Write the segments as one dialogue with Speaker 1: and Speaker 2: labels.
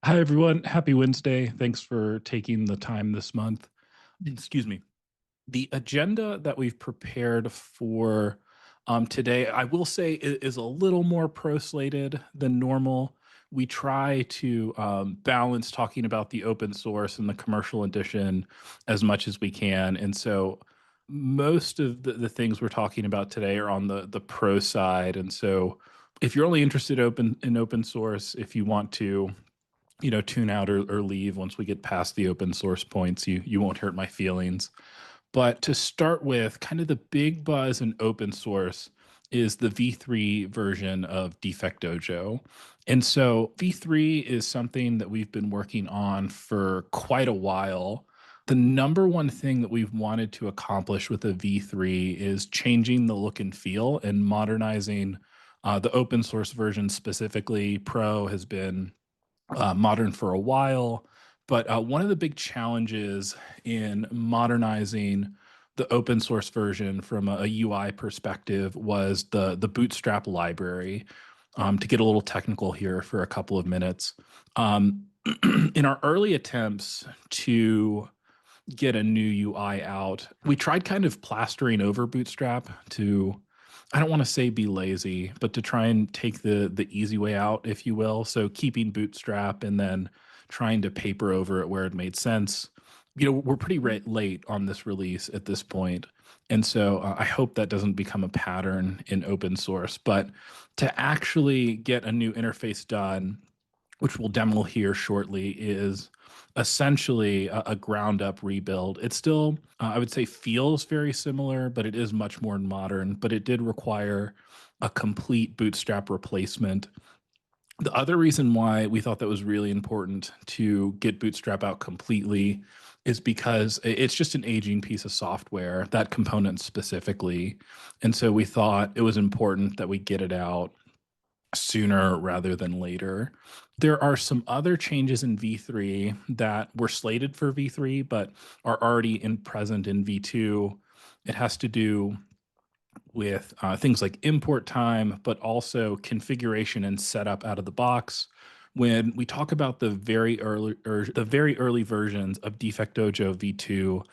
Speaker 1: Hi, everyone. Happy Wednesday. Thanks for taking the time this month. Excuse me. The agenda that we've prepared for today, I will say, is a little more pro-slated than normal. We try to balance talking about the open source and the commercial edition as much as we can. And so most of the things we're talking about today are on the pro side. And so if you're only interested in open source, if you want to tune out or leave once we get past the open source points. You won't hurt my feelings. But to start with, kind of the big buzz in open source is the V3 version of DefectDojo. And so V3 is something that we've been working on for quite a while. The number one thing that we've wanted to accomplish with the V3 is changing the look and feel and modernizing the open source version specifically. Pro has been modern for a while. But one of the big challenges in modernizing the open source version from a UI perspective was the Bootstrap library. To get a little technical here for a couple of minutes, in our early attempts to get a new UI out, we tried kind of plastering over Bootstrap to, I don't want to say be lazy, but to try and take the easy way out, if you will. So keeping Bootstrap and then trying to paper over it where it made sense. We're pretty late on this release at this point. And so I hope that doesn't become a pattern in open source. But to actually get a new interface done, which we'll demo here shortly, is essentially a ground up rebuild. It still, I would say, feels very similar, but it is much more modern. But it did require a complete Bootstrap replacement. The other reason why we thought that was really important to get Bootstrap out completely is because it's just an aging piece of software, that component specifically. And so we thought it was important that we get it out sooner rather than later. There are some other changes in V3 that were slated for V3, but are already present in V2. It has to do with things like import time, but also configuration and setup out of the box. When we talk about the very early versions of DefectDojo V2,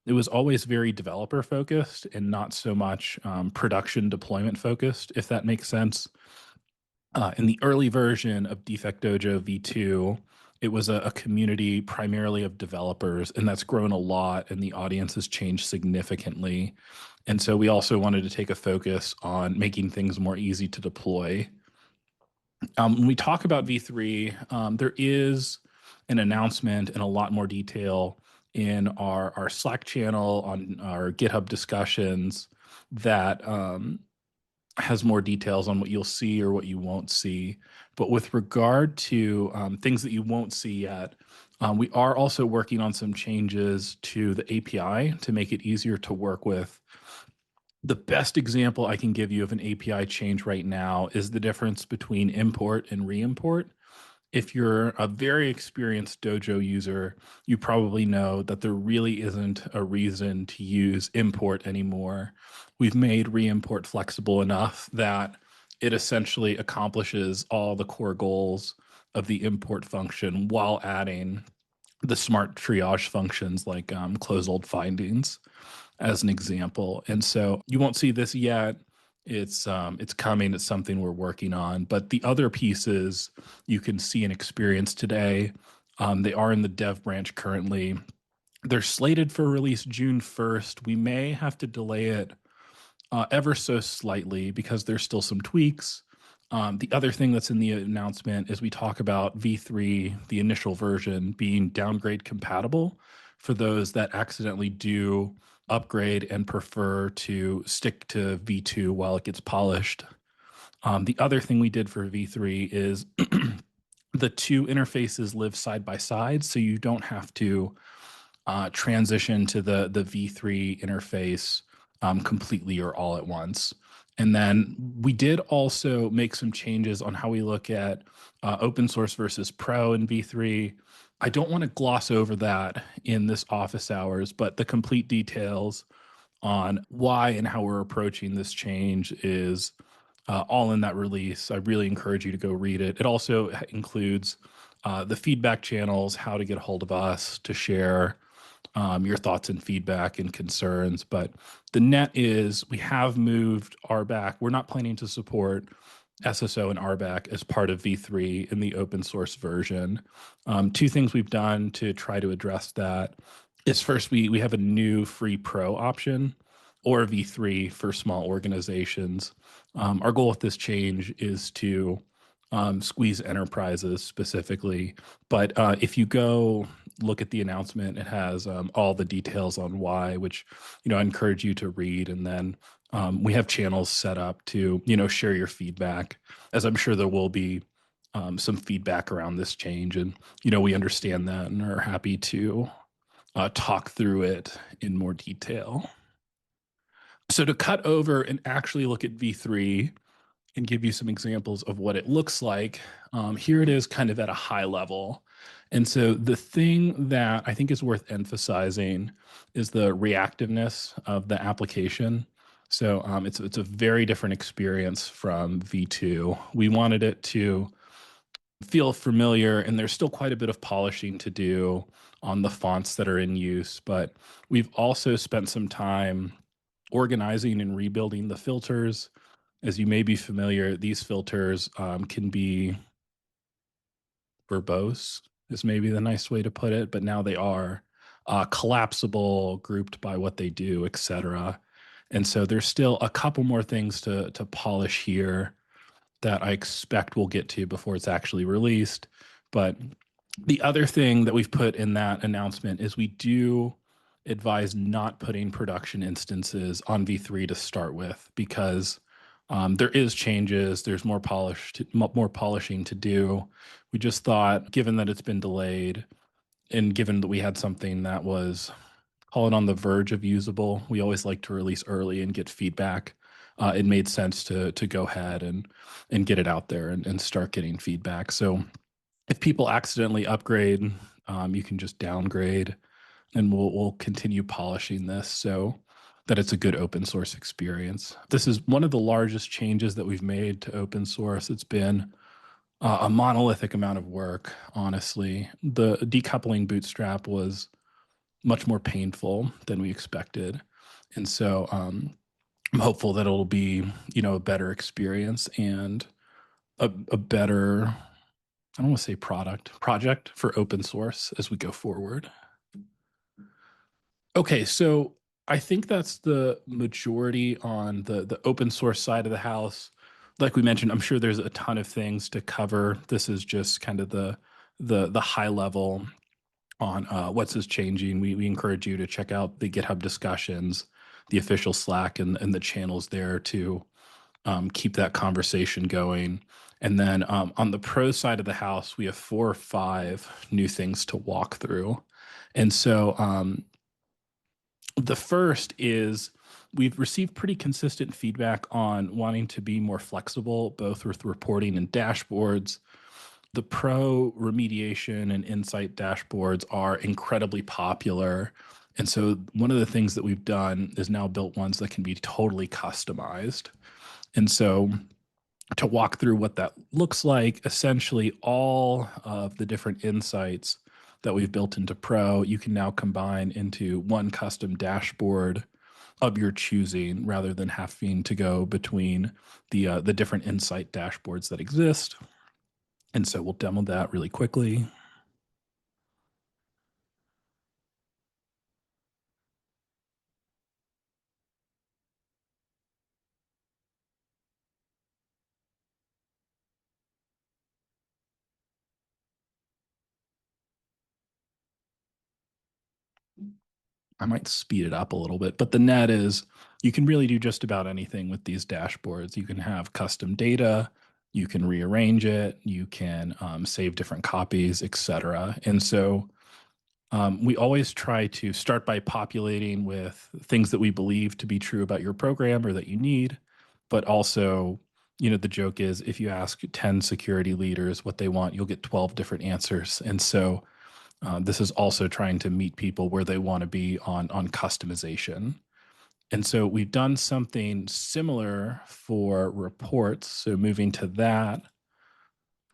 Speaker 1: it was always very developer focused and not so much production deployment focused, if that makes sense. In the early version of DefectDojo V2, it was a community primarily of developers, and that's grown a lot, and the audience has changed significantly. And so we also wanted to take a focus on making things more easy to deploy. When we talk about V3, there is an announcement and a lot more detail in our Slack channel, on our GitHub discussions, that has more details on what you'll see or what you won't see. But with regard to things that you won't see yet, we are also working on some changes to the API to make it easier to work with. The best example I can give you of an API change right now is the difference between import and re-import. If you're a very experienced Dojo user, you probably know that there really isn't a reason to use import anymore. We've made re-import flexible enough that it essentially accomplishes all the core goals of the import function while adding the smart triage functions like close old findings as an example. And so you won't see this yet. It's coming. It's something we're working on. But the other pieces you can see and experience today. They are in the dev branch currently. They're slated for release June 1st. We may have to delay it ever so slightly because there's still some tweaks. The other thing that's in the announcement is we talk about V3, the initial version, being downgrade compatible for those that accidentally do upgrade and prefer to stick to V2 while it gets polished. The other thing we did for V3 is the two interfaces live side by side, so you don't have to transition to the V3 interface completely or all at once. And then we did also make some changes on how we look at open source versus pro in V3. I don't want to gloss over that in this office hours, but the complete details on why and how we're approaching this change is all in that release. I really encourage you to go read it. It also includes the feedback channels, how to get a hold of us to share your thoughts and feedback and concerns. But the net is we have moved RBAC. We're not planning to support SSO and RBAC as part of V3 in the open source version. Two things we've done to try to address that is first, we have a new free pro option or V3 for small organizations. Our goal with this change is to squeeze enterprises specifically. But if you go look at the announcement, it has all the details on why, which, I encourage you to read. And then we have channels set up to, share your feedback, as I'm sure there will be some feedback around this change. And, we understand that and are happy to talk through it in more detail. So to cut over and actually look at V3 and give you some examples of what it looks like, here it is kind of at a high level. And so the thing that I think is worth emphasizing is the reactiveness of the application. So it's a very different experience from V2. We wanted it to feel familiar, and there's still quite a bit of polishing to do on the fonts that are in use, but we've also spent some time organizing and rebuilding the filters. As you may be familiar, these filters can be verbose, is maybe the nice way to put it, but now they are collapsible, grouped by what they do, etc. And so there's still a couple more things to polish here that I expect we'll get to before it's actually released. But the other thing that we've put in that announcement is we do advise not putting production instances on V3 to start with, because there is changes, there's more polishing to do. We just thought, given that it's been delayed, and given that we had something that was, call it on the verge of usable, we always like to release early and get feedback. It made sense to go ahead and get it out there and start getting feedback. So if people accidentally upgrade, you can just downgrade, and we'll continue polishing this so that it's a good open source experience. This is one of the largest changes that we've made to open source. It's been a monolithic amount of work, honestly. The decoupling Bootstrap was much more painful than we expected. And so I'm hopeful that it'll be, a better experience and a better, I don't want to say project for open source as we go forward. Okay, so I think that's the majority on the open source side of the house. Like we mentioned, I'm sure there's a ton of things to cover. This is just kind of the high level on what's is changing. We encourage you to check out the GitHub discussions, the official Slack, and the channels there to keep that conversation going. And then on the pro side of the house, we have 4 or 5 new things to walk through. And so the first is we've received pretty consistent feedback on wanting to be more flexible, both with reporting and dashboards. The pro remediation and insight dashboards are incredibly popular. And so one of the things that we've done is now built ones that can be totally customized. And so to walk through what that looks like, essentially all of the different insights that we've built into Pro, you can now combine into one custom dashboard of your choosing, rather than having to go between the different insight dashboards that exist. And so we'll demo that really quickly. I might speed it up a little bit, but the net is you can really do just about anything with these dashboards. You can have custom data, you can rearrange it, you can save different copies, etc. And so we always try to start by populating with things that we believe to be true about your program or that you need, but also, the joke is if you ask 10 security leaders what they want, you'll get 12 different answers. And so this is also trying to meet people where they want to be on customization. And so we've done something similar for reports. So moving to that,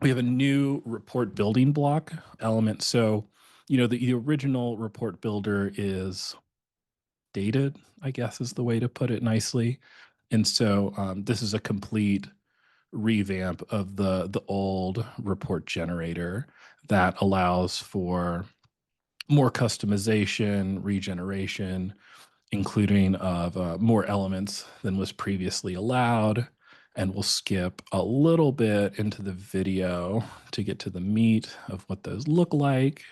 Speaker 1: we have a new report building block element. So, the original report builder is dated, I guess is the way to put it nicely. And so this is a complete revamp of the old report generator that allows for more customization, regeneration, including of more elements than was previously allowed. And we'll skip a little bit into the video to get to the meat of what those look like.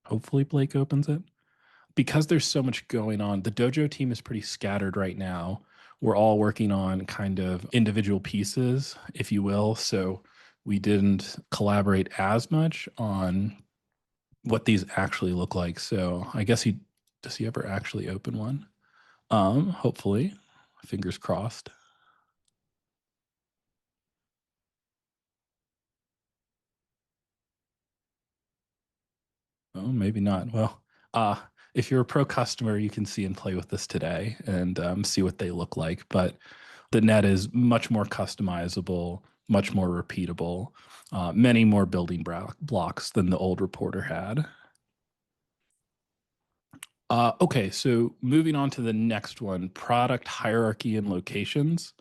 Speaker 1: Hopefully Blake opens it. Because there's so much going on, the Dojo team is pretty scattered right now. We're all working on kind of individual pieces, if you will. So we didn't collaborate as much on what these actually look like. So I guess does he ever actually open one? Hopefully. Fingers crossed. Oh, maybe not. Well, if you're a pro customer, you can see and play with this today and see what they look like. But the net is much more customizable, much more repeatable, many more building blocks than the old reporter had. Okay, so moving on to the next one, product hierarchy and locations.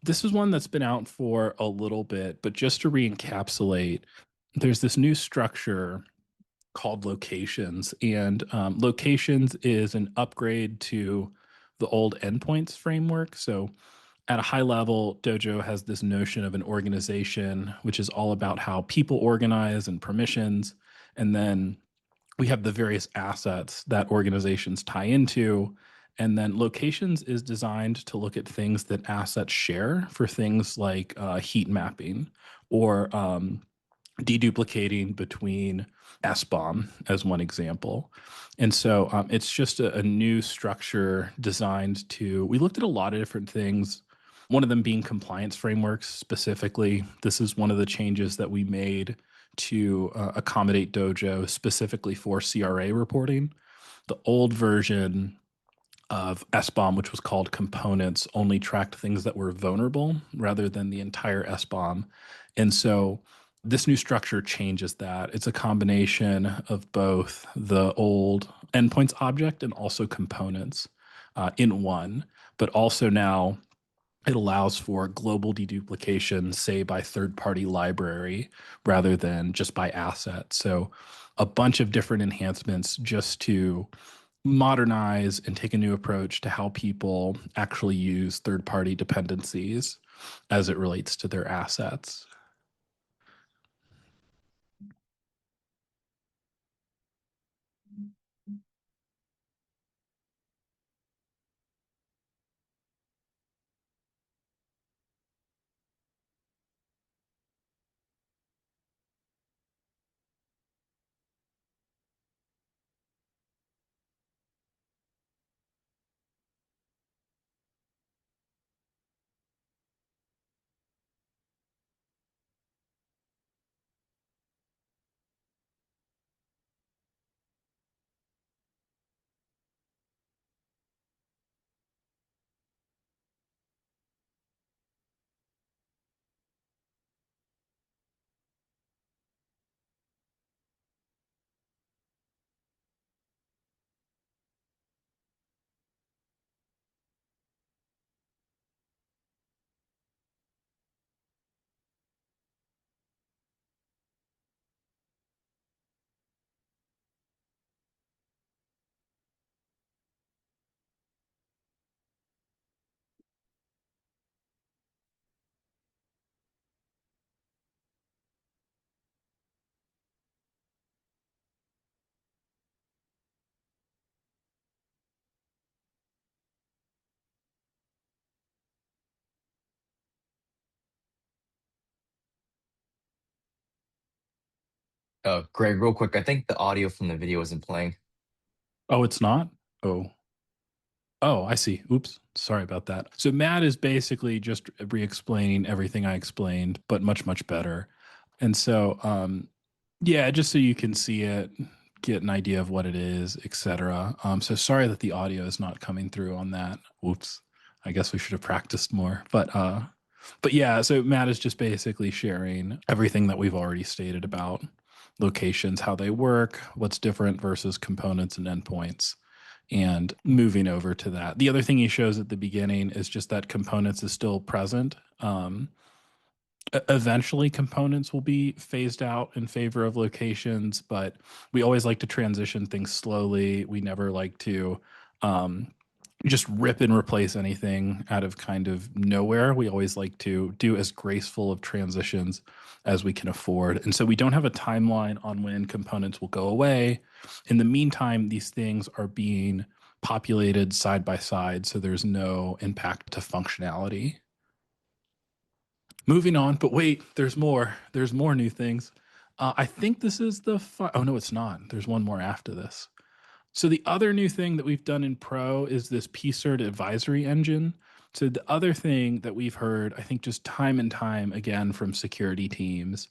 Speaker 1: This is one that's been out for a little bit, but just to re-encapsulate, there's this new structure called locations, and locations is an upgrade to the old endpoints framework. So at a high level, Dojo has this notion of an organization, which is all about how people organize and permissions. And then we have the various assets that organizations tie into. And then locations is designed to look at things that assets share for things like heat mapping or deduplicating between SBOM as one example. And so it's just a new structure designed to, we looked at a lot of different things, one of them being compliance frameworks specifically. This is one of the changes that we made to accommodate Dojo specifically for CRA reporting. The old version of SBOM, which was called components, only tracked things that were vulnerable rather than the entire SBOM. And so this new structure changes that. It's a combination of both the old endpoints object and also components in one, but also now it allows for global deduplication, say by third-party library rather than just by asset. So a bunch of different enhancements just to modernize and take a new approach to how people actually use third-party dependencies as it relates to their assets.
Speaker 2: Greg, real quick, I think the audio from the video isn't playing.
Speaker 1: Oh, it's not? Oh. Oh, I see. Oops. Sorry about that. So Matt is basically just re-explaining everything I explained, but much, much better. And so, yeah, just so you can see it, get an idea of what it is, etc. So sorry that the audio is not coming through on that. Oops. I guess we should have practiced more. But yeah, so Matt is just basically sharing everything that we've already stated about locations, how they work, what's different versus components and endpoints, and moving over to that. The other thing he shows at the beginning is just that components is still present. Eventually, components will be phased out in favor of locations, but we always like to transition things slowly. We never like to just rip and replace anything out of kind of nowhere. We always like to do as graceful of transitions as we can afford. And so we don't have a timeline on when components will go away. In the meantime, these things are being populated side by side, so there's no impact to functionality. Moving on, but wait, there's more. There's more new things. I think this is oh no, it's not. There's one more after this. So the other new thing that we've done in Pro is this PSIRT advisory engine. So the other thing that we've heard, I think just time and time again from security teams,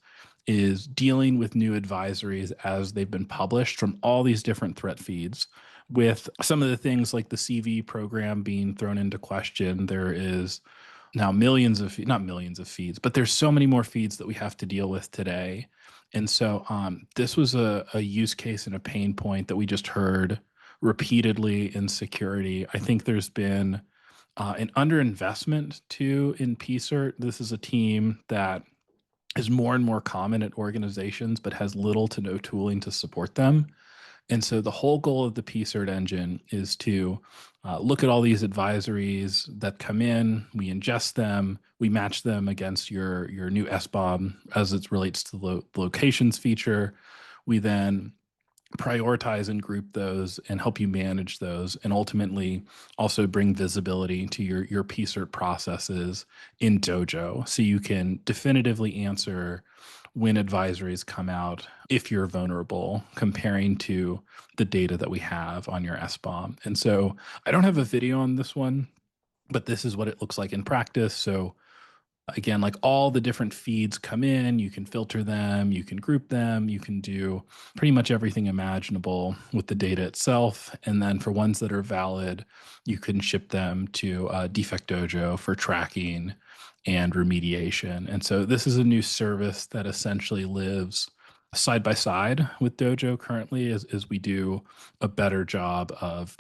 Speaker 1: is dealing with new advisories as they've been published from all these different threat feeds. With some of the things like the CV program being thrown into question, there is now millions of, not millions of feeds, but there's so many more feeds that we have to deal with today. And so this was a use case and a pain point that we just heard repeatedly in security. I think there's been an underinvestment too in PSIRT. This is a team that is more and more common at organizations, but has little to no tooling to support them. And so the whole goal of the PSIRT engine is to look at all these advisories that come in, we ingest them, we match them against your new SBOM as it relates to the locations feature. We then prioritize and group those and help you manage those, and ultimately also bring visibility to your PSIRT processes in Dojo so you can definitively answer when advisories come out if you're vulnerable, comparing to the data that we have on your SBOM. And so I don't have a video on this one, but this is what it looks like in practice. So again, like all the different feeds come in, you can filter them, you can group them, you can do pretty much everything imaginable with the data itself. And then for ones that are valid, you can ship them to DefectDojo for tracking and remediation. And so this is a new service that essentially lives side by side with Dojo currently as we do a better job of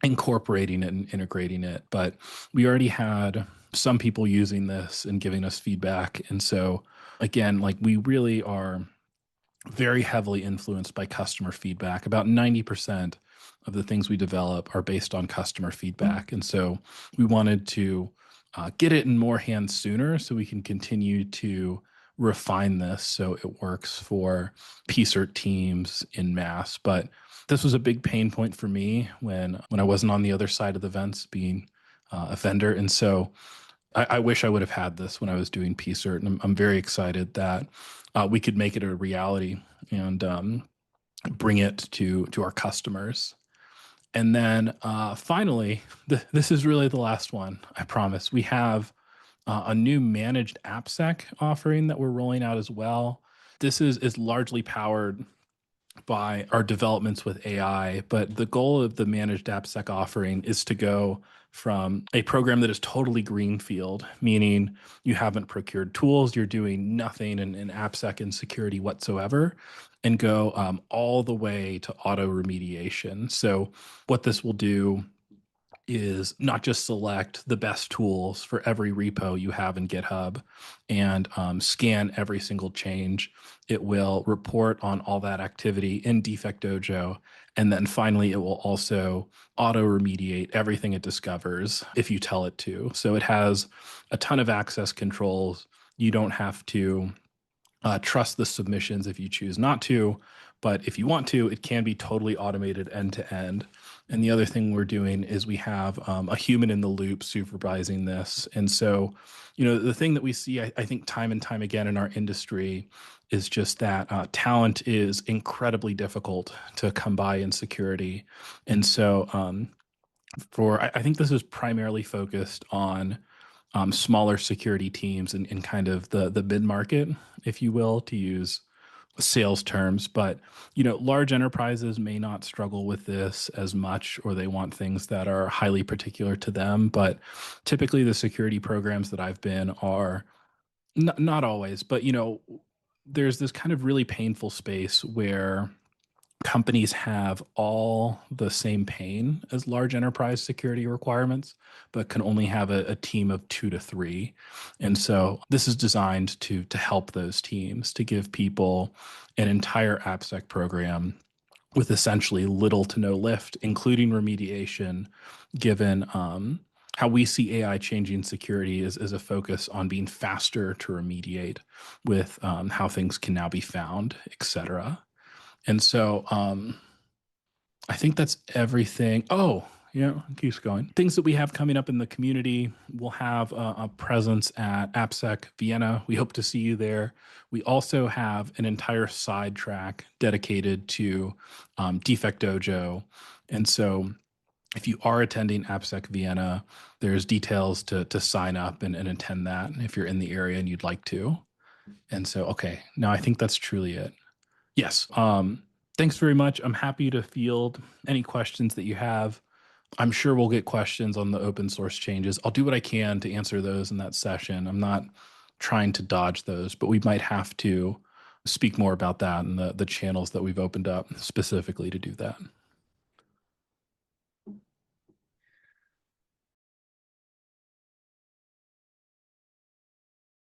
Speaker 1: incorporating it and integrating it. But we already had some people using this and giving us feedback. And so, again, like we really are very heavily influenced by customer feedback. About 90% of the things we develop are based on customer feedback. And so we wanted to get it in more hands sooner so we can continue to refine this so it works for PSIRT teams in mass. But this was a big pain point for me when I wasn't on the other side of the fence being a vendor. And so I wish I would have had this when I was doing PSIRT. And I'm very excited that we could make it a reality and bring it to our customers. And then finally, this is really the last one, I promise. We have a new managed AppSec offering that we're rolling out as well. This is largely powered by our developments with AI, but the goal of the managed AppSec offering is to go from a program that is totally greenfield, meaning you haven't procured tools, you're doing nothing in AppSec and security whatsoever, and go all the way to auto remediation. So what this will do is not just select the best tools for every repo you have in GitHub and scan every single change. It will report on all that activity in DefectDojo. And then finally, it will also auto remediate everything it discovers if you tell it to. So it has a ton of access controls. You don't have to trust the submissions if you choose not to. But if you want to, it can be totally automated end to end. And the other thing we're doing is we have a human in the loop supervising this. And so, the thing that we see, I think, time and time again in our industry is just that talent is incredibly difficult to come by in security. And so, I think this is primarily focused on smaller security teams and kind of the mid market, if you will, to use sales terms. But large enterprises may not struggle with this as much, or they want things that are highly particular to them. But typically, the security programs that I've been are not always, but there's this kind of really painful space where companies have all the same pain as large enterprise security requirements, but can only have a team of 2 to 3. And so this is designed to help those teams, to give people an entire AppSec program with essentially little to no lift, including remediation, given how we see AI changing security is a focus on being faster to remediate with how things can now be found, et cetera. And so I think that's everything. Oh, yeah, it keeps going. Things that we have coming up in the community. We'll have a presence at AppSec Vienna. We hope to see you there. We also have an entire side track dedicated to Defect Dojo. And so if you are attending AppSec Vienna, there's details to sign up and attend that if you're in the area and you'd like to. And so, okay, now I think that's truly it. Yes. Thanks very much. I'm happy to field any questions that you have. I'm sure we'll get questions on the open source changes. I'll do what I can to answer those in that session. I'm not trying to dodge those, but we might have to speak more about that in the channels that we've opened up specifically to do that.